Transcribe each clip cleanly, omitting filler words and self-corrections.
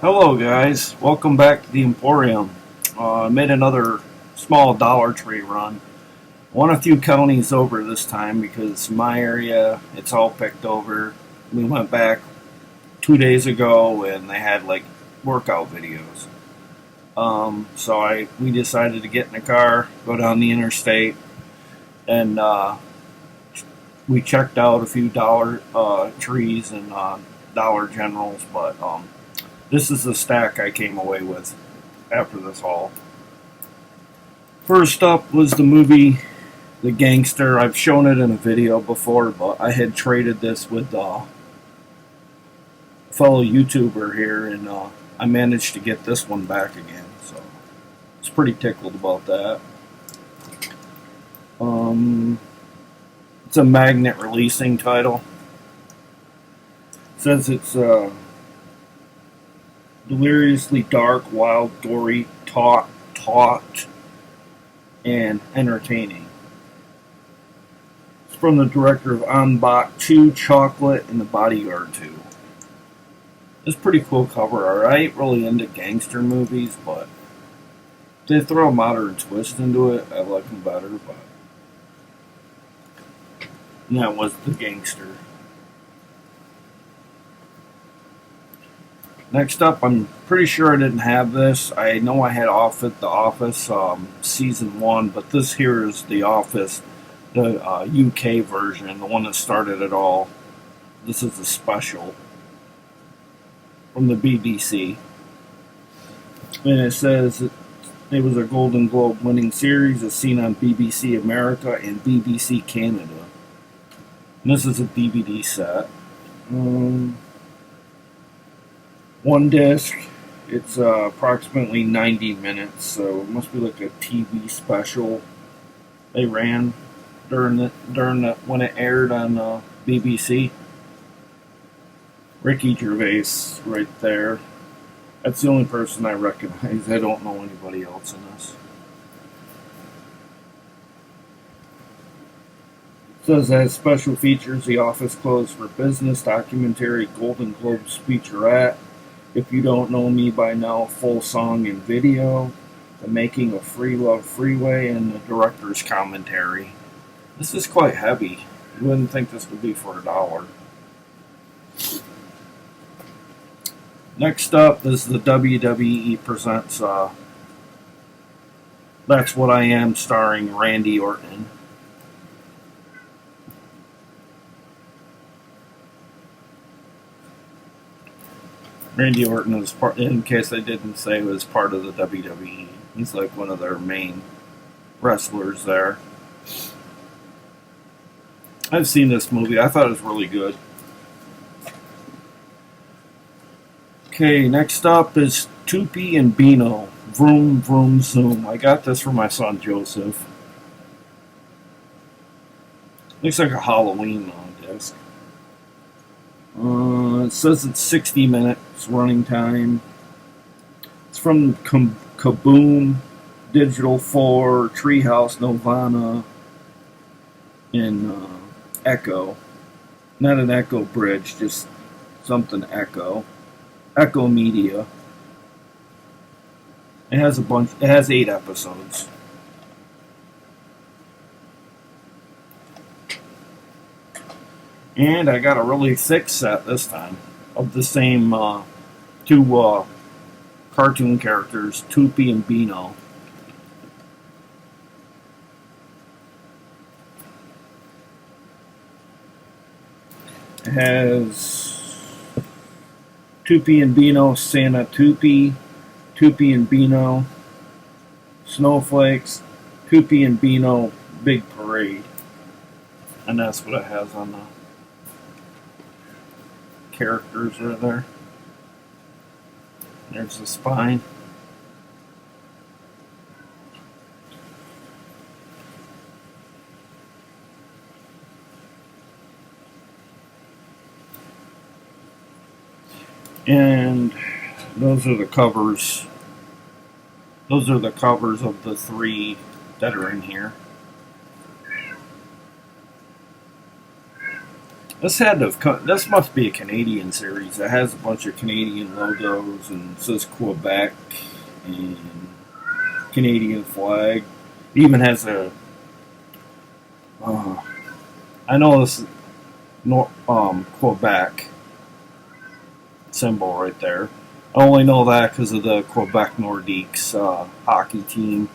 Hello guys, welcome back to the Emporium. I made another small Dollar Tree run. Went a few counties over this time because my area, it's all picked over. We went back 2 days ago and they had like workout videos. We decided to get in the car, go down the interstate, and we checked out a few Dollar Trees and Dollar Generals, but this is the stack I came away with after this haul. First up was the movie The Gangster. I've shown it in a video before, but I had traded this with a fellow YouTuber here, and I managed to get this one back again. So I was pretty tickled about that. It's a magnet releasing title. It says it's deliriously dark, wild, gory, taut, and entertaining. It's from the director of On Bok 2, Chocolate, and The Bodyguard 2. It's a pretty cool cover art. I ain't really into gangster movies, but if they throw a modern twist into it, I like them better. But and that was The Gangster. Next up, I'm pretty sure I didn't have this. I know I had The Office season 1, but this here is The Office, the UK version, the one that started it all. This is a special from the BBC. And it says it was a Golden Globe winning series as seen on BBC America and BBC Canada. And this is a DVD set. One disc. It's approximately 90 minutes, so it must be like a TV special they ran during when it aired on BBC. Ricky Gervais, right there. That's the only person I recognize. I don't know anybody else in this. It says it has special features: The Office Closed for Business, documentary, Golden Globes featurette. If You Don't Know Me by Now, full song and video, the making of Free Love Freeway, and the director's commentary. This is quite heavy. You wouldn't think this would be for $1. Next up is the WWE Presents That's What I Am, starring Randy Orton. Randy Orton is part, in case I didn't say, was part of the WWE. He's like one of their main wrestlers there. I've seen this movie. I thought it was really good. Okay, next up is Tupi and Bino. Vroom, vroom, zoom. I got this for my son Joseph. Looks like a Halloween disc. It says it's 60 minutes running time. It's from Kaboom, Digital 4, Treehouse, Nelvana, and Echo. Not an Echo Bridge, just something Echo. Echo Media. It has a bunch. It has 8 episodes. And I got a really thick set this time of the same 2 cartoon characters, Tupi and Bino. It has Tupi and Bino, Santa Tupi, Tupi and Bino, Snowflakes, Tupi and Bino, Big Parade. And that's what it has on the characters right there. There's the spine. And those are the covers. Those are the covers of the 3 that are in here. This must be a Canadian series. It has a bunch of Canadian logos and it says Quebec and Canadian flag. It even has a. Uh, I know this is Quebec symbol right there. I only know that because of the Quebec Nordiques hockey team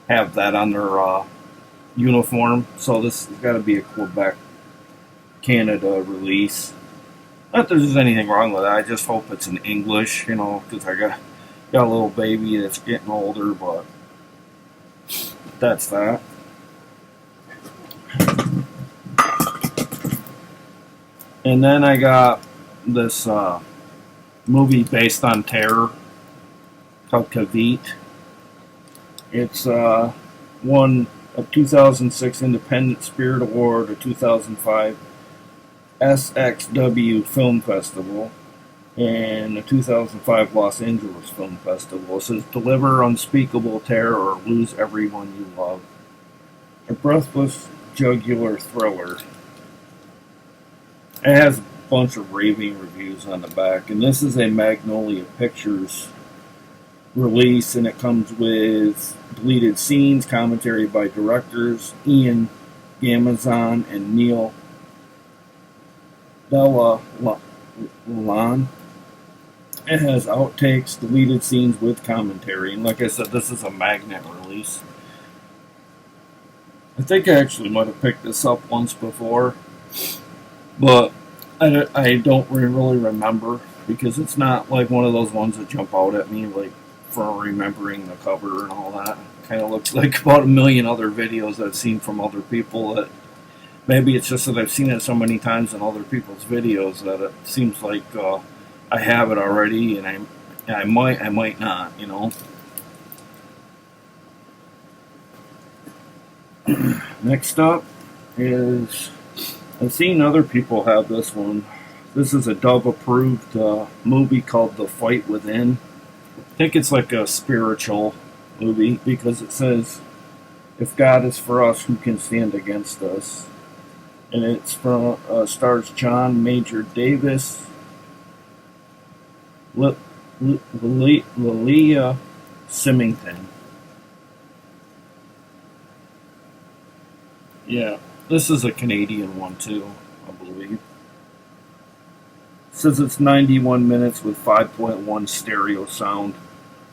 have that on their uniform. So this has got to be a Quebec, Canada release. Not that there's anything wrong with it. I just hope it's in English, because I got a little baby that's getting older, but that's that. And then I got this movie based on terror called Kavit. It's won a 2006 Independent Spirit Award, a 2005 SXW Film Festival, and the 2005 Los Angeles Film Festival. It says, deliver unspeakable terror or lose everyone you love. A breathless, jugular thriller. It has a bunch of raving reviews on the back, and this is a Magnolia Pictures release, and it comes with deleted scenes, commentary by directors Ian Gamazon and Neil Delalan. It has outtakes, deleted scenes with commentary, and like I said, this is a magnet release. I think I actually might have picked this up once before, but I don't really remember, because it's not like one of those ones that jump out at me like for remembering the cover and all that. It kind of looks like about a million other videos I've seen from other people that maybe it's just that I've seen it so many times in other people's videos that it seems like I have it already, and I might not, Next up is, I've seen other people have this one. This is a Dove-approved movie called The Fight Within. I think it's like a spiritual movie because it says, if God is for us, who can stand against us? And it's from stars John Major Davis, Lilia Symington. Yeah, this is a Canadian one too, I believe. It says it's 91 minutes with 5.1 stereo sound,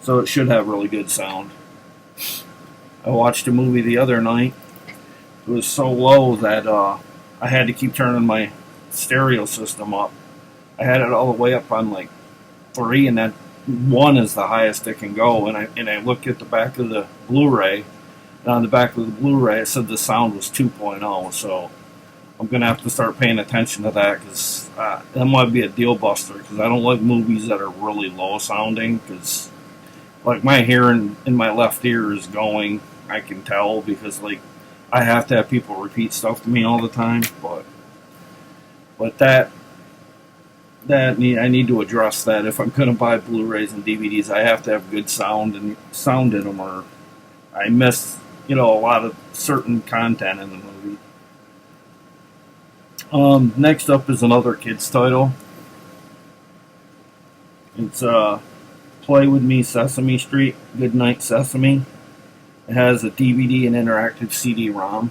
so it should have really good sound. I watched a movie the other night. It was so low that I had to keep turning my stereo system up. I had it all the way up on like 3, and that 1 is the highest it can go. And I looked at the back of the Blu-ray, and on the back of the Blu-ray it said the sound was 2.0. So I'm gonna have to start paying attention to that, because that might be a deal buster. Because I don't like movies that are really low sounding. Because like my hearing in my left ear is going, I can tell, because like I have to have people repeat stuff to me all the time. But that I need to address that. If I'm going to buy Blu-rays and DVDs, I have to have good sound in them, or I miss a lot of certain content in the movie. Next up is another kids title. It's Play With Me Sesame Street, Goodnight Sesame. It has a DVD and interactive CD-ROM.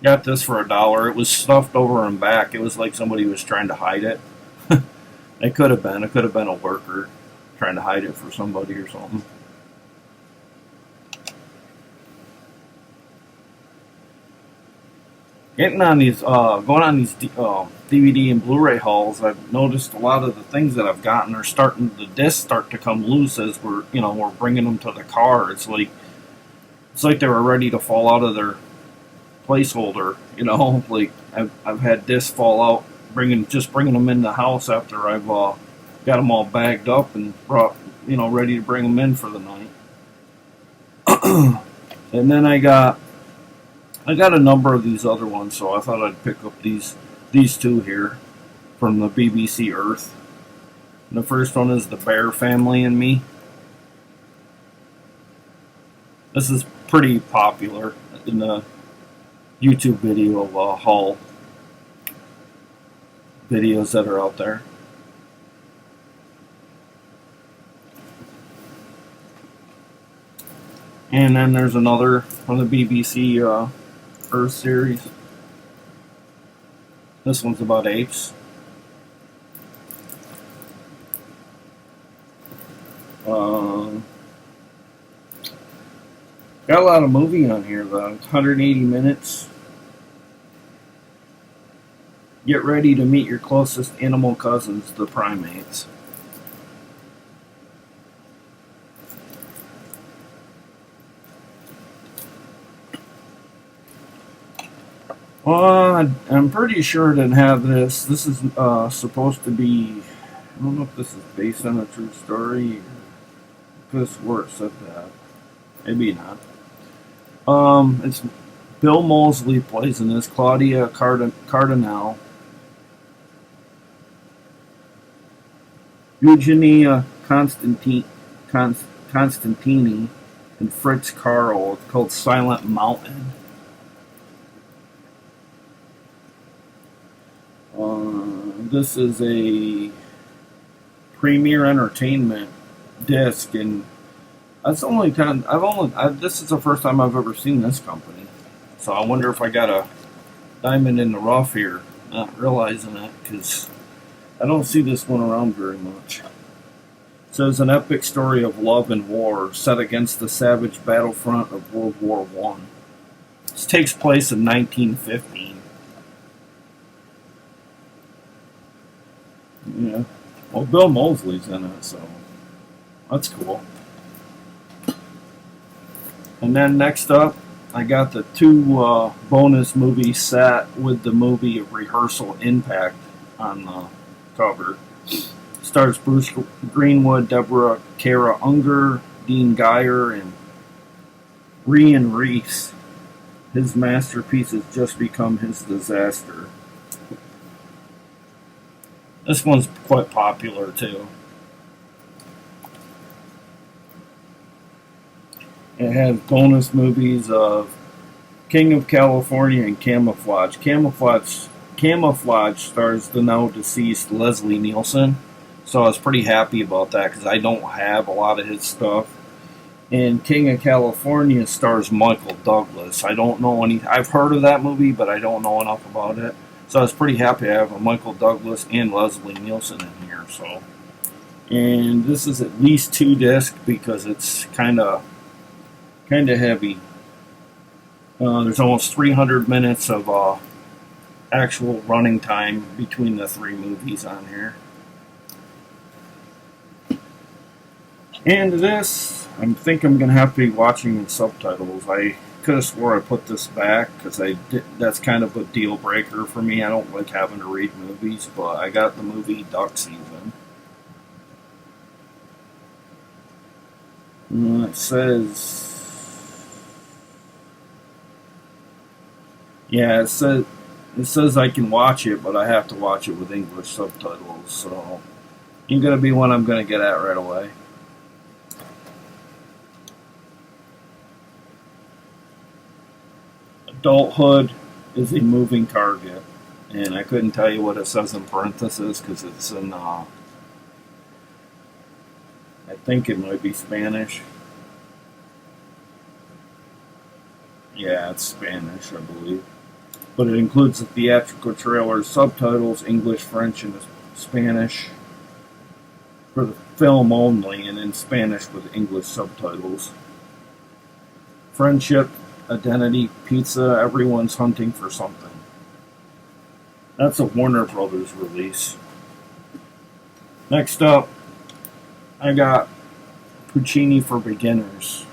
Got this for $1. It was stuffed over and back. It was like somebody was trying to hide it. It could have been. It could have been a worker trying to hide it for somebody or something. Going on these DVD and Blu-ray hauls, I've noticed a lot of the things that I've gotten are the discs start to come loose as we're bringing them to the car. It's like they were ready to fall out of their placeholder. Like I've had discs fall out, bringing them in the house after I've got them all bagged up and brought, ready to bring them in for the night. And then I got a number of these other ones, so I thought I'd pick up these two here from the BBC Earth. And the first one is The Bear Family and Me. This is pretty popular in the YouTube video haul. videos that are out there. And then there's another from the BBC Earth series. This one's about apes. Got a lot of movie on here though. 180 minutes. Get ready to meet your closest animal cousins, the primates. Well, I'm pretty sure it didn't have this. This is supposed to be. I don't know if this is based on a true story. Could have swore it said that. Maybe not. It's Bill Moseley plays in this. Claudia Cardinale. Eugenia Constantini and Fritz Carl. It's called Silent Mountain. This is a Premier Entertainment disc, and that's the only time this is the first time I've ever seen this company. So I wonder if I got a diamond in the rough here, not realizing it, because I don't see this one around very much. It says an epic story of love and war set against the savage battlefront of World War I. This takes place in 1915. Yeah. Well, Bill Moseley's in it, so that's cool. And then next up, I got the two bonus movie set with the movie Rehearsal Impact on the cover. Stars Bruce Greenwood, Deborah Kara Unger, Dean Geyer, and Ryan Reese. His masterpiece has just become his disaster. This one's quite popular too. It has bonus movies of King of California and Camouflage. Camouflage stars the now deceased Leslie Nielsen, so I was pretty happy about that because I don't have a lot of his stuff. And King of California stars Michael Douglas. I don't know any. I've heard of that movie, but I don't know enough about it. So I was pretty happy I have a Michael Douglas and Leslie Nielsen in here. So, and this is at least 2 discs because it's kind of heavy. There's almost 300 minutes of actual running time between the 3 movies on here. And this, I think I'm going to have to be watching in subtitles. I could have swore I put this back because that's kind of a deal breaker for me. I don't like having to read movies, but I got the movie Duck Season. It says... Yeah, it says I can watch it, but I have to watch it with English subtitles, so ain't gonna be one I'm gonna get at right away. Adulthood is a moving target, and I couldn't tell you what it says in parentheses because it's in, I think it might be Spanish. Yeah, it's Spanish, I believe. But it includes the theatrical trailer, subtitles, English, French, and Spanish for the film only, and in Spanish with English subtitles. Friendship, identity, pizza, everyone's hunting for something. That's a Warner Brothers release. Next up, I got Puccini for Beginners.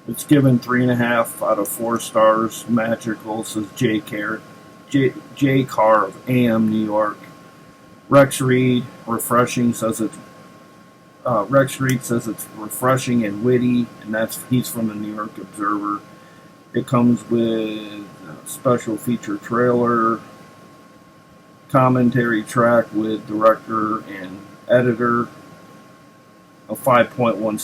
It's given 3.5 out of 4 stars. Magical, says J. Carr of AM New York. Rex Reed, refreshing, says it's Rex Reed says it's refreshing and witty, and he's from the New York Observer. It comes with a special feature trailer, commentary track with director and editor, a 5.1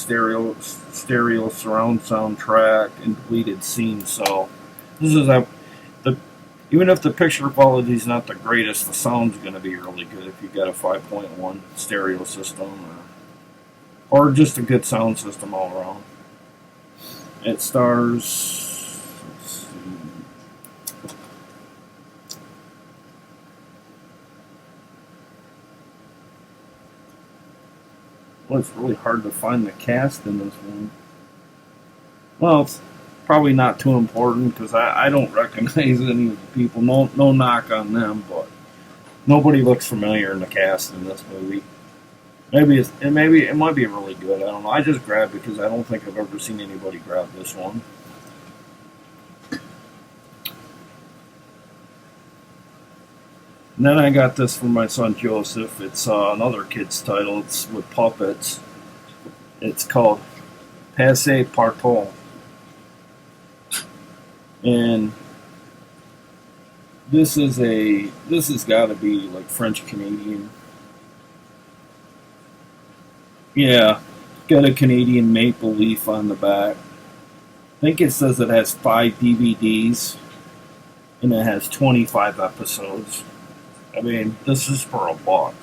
stereo surround sound track, and deleted scenes. So this is the Even if the picture quality is not the greatest, the sound's going to be really good if you got a 5.1 stereo system or just a good sound system all around. It stars. Let's see. Well, it's really hard to find the cast in this one. Well, it's probably not too important because I don't recognize any of the people. No knock on them, but nobody looks familiar in the cast in this movie. Maybe it might be really good. I don't know. I just grabbed it because I don't think I've ever seen anybody grab this one. And then I got this from my son Joseph. It's another kid's title. It's with puppets. It's called Passe Partout. And this has got to be like French Canadian. Yeah, got a Canadian maple leaf on the back. I think it says it has 5 DVDs and it has 25 episodes. I mean, this is for $1.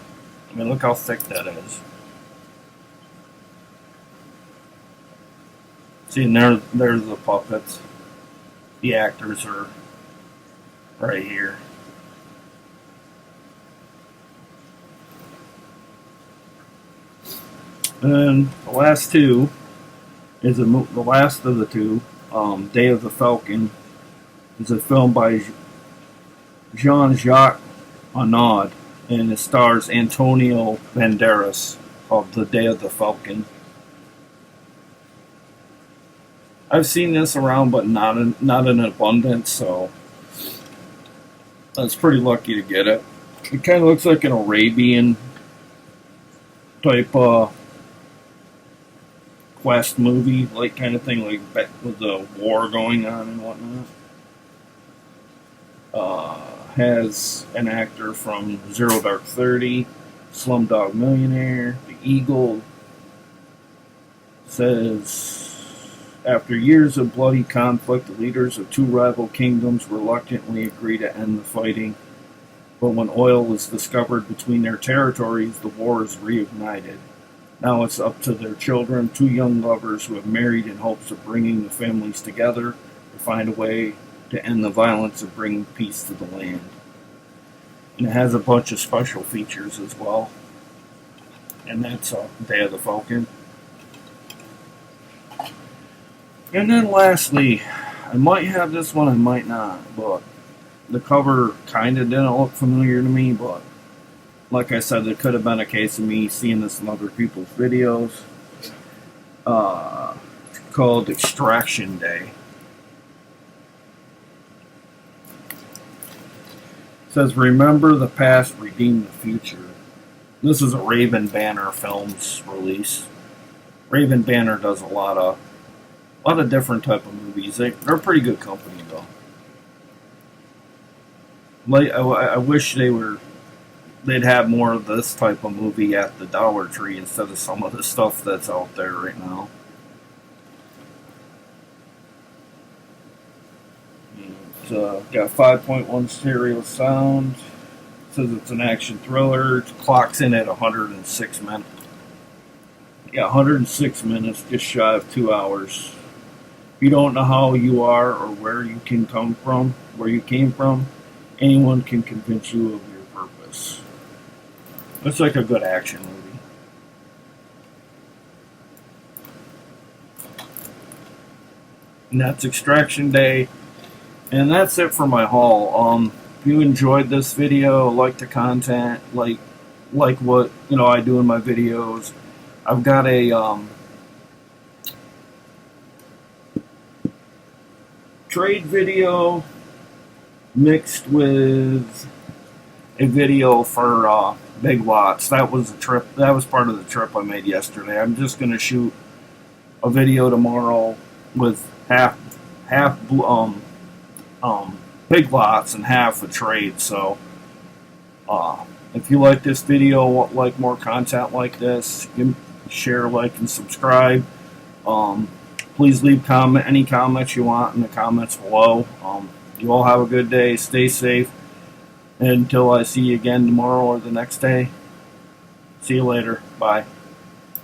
I mean, look how thick that is. See, and there's the puppets. The actors are right here. And then the last two is the last of the two. Day of the Falcon is a film by Jean-Jacques Annaud, and it stars Antonio Banderas of The Day of the Falcon. I've seen this around, but not in abundance, so I was pretty lucky to get it. It kind of looks like an Arabian type quest movie, like kind of thing, like with the war going on and whatnot. Has an actor from Zero Dark 30, Slumdog Millionaire, The Eagle. Says, after years of bloody conflict, the leaders of two rival kingdoms reluctantly agree to end the fighting. But when oil is discovered between their territories, the war is reignited. Now it's up to their children, two young lovers who have married in hopes of bringing the families together, to find a way to end the violence and bring peace to the land. And it has a bunch of special features as well. And that's Day of the Falcon. And then lastly, I might have this one, I might not, but the cover kind of didn't look familiar to me, but like I said, it could have been a case of me seeing this in other people's videos. Called Extraction Day. It says, remember the past, redeem the future. This is a Raven Banner Films release. Raven Banner does a lot of different type of movies. They're a pretty good company, though. Like, I wish they'd have more of this type of movie at the Dollar Tree instead of some of the stuff that's out there right now. It's got 5.1 stereo sound. It says it's an action thriller. It clocks in at 106 minutes. Yeah, 106 minutes, just shy of 2 hours. If you don't know how you are or where you came from, anyone can convince you of your purpose. It's like a good action movie. And that's Extraction Day. And that's it for my haul. If you enjoyed this video, like the content, like what I do in my videos, I've got a trade video mixed with a video for Big Lots. That was a trip. That was part of the trip I made yesterday. I'm just going to shoot a video tomorrow with half Big Lots and half a trade. So if you like this video, like more content like this, share, like, and subscribe. Please leave any comments you want in the comments below. You all have a good day. Stay safe. And until I see you again tomorrow or the next day, see you later. Bye.